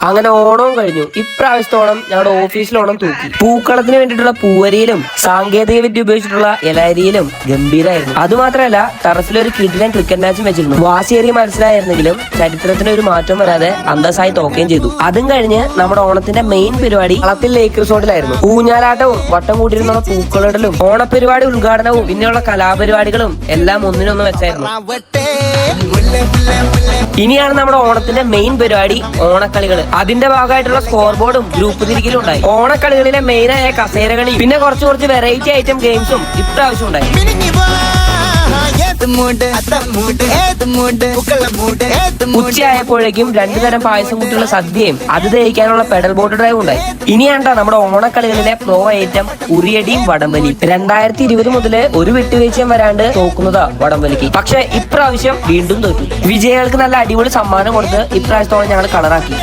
അങ്ങനെ ഓണവും കഴിഞ്ഞു. ഇപ്രാവശ്യത്തോളം ഞങ്ങളുടെ ഓഫീസിൽ ഓണം തൂക്കി. പൂക്കളത്തിന് വേണ്ടിയിട്ടുള്ള പൂവരിയിലും സാങ്കേതിക വിദ്യ ഉപയോഗിച്ചിട്ടുള്ള ഇലരിയിലും ഗംഭീരമായിരുന്നു. അതുമാത്രമല്ല ടെറസിലൊരു കിടിലൻ ക്രിക്കറ്റ് മാച്ചും വെച്ചിരുന്നു. വാശിയേറിയ മത്സരമായിരുന്നെങ്കിലും ചരിത്രത്തിന് ഒരു മാറ്റം വരാതെ അന്തസ്സായി തോക്കുകയും ചെയ്തു. അതും കഴിഞ്ഞ് നമ്മുടെ ഓണത്തിന്റെ മെയിൻ പരിപാടി കളത്തിൽ ലേക്ക് റിസോർട്ടിലായിരുന്നു. ഊഞ്ഞാലാട്ടവും വട്ടം കൂട്ടിയിരുന്നുള്ള പൂക്കളിടലും ഓണപരിപാടി ഉദ്ഘാടനവും പിന്നെയുള്ള കലാപരിപാടികളും എല്ലാം ഒന്നിനൊന്ന് വെച്ചായിരുന്നു. ഇനിയാണ് നമ്മുടെ ഓണത്തിന്റെ മെയിൻ പരിപാടി ഓണക്കളികൾ. അതിന്റെ ഭാഗമായിട്ടുള്ള സ്കോർ ബോർഡും ഗ്രൂപ്പ് തിരിക്കലും ഉണ്ടായി. ഓണക്കളികളിലെ മെയിനായ കസേരകളി പിന്നെ കുറച്ച് വെറൈറ്റി ഐറ്റം ഗെയിംസും ഇപ്രാവശ്യം ഉണ്ടായി. ഉച്ചയായപ്പോഴേക്കും 2 തരം പായസം കൂട്ടിയുള്ള സദ്യയും അത് ദഹിക്കാനുള്ള പെഡൽ ബോട്ട് ഡ്രൈവ് ഉണ്ടായി. ഇനിയാണ്ടാ നമ്മുടെ ഓണക്കളികളിലെ പ്രോ ഐറ്റം ഉറിയടിയും വടംവലി. 2020 മുതല് ഒരു വിട്ടുവീഴ്ചയും വരാണ്ട് തോക്കുന്നതാ വടംവലിക്ക്. പക്ഷെ ഇപ്രാവശ്യം വീണ്ടും തോറ്റു. വിജയികൾക്ക് നല്ല അടിപൊളി സമ്മാനം കൊടുത്ത് ഇപ്രാവശ്യത്തോളം ഞങ്ങൾ കളറാക്കി.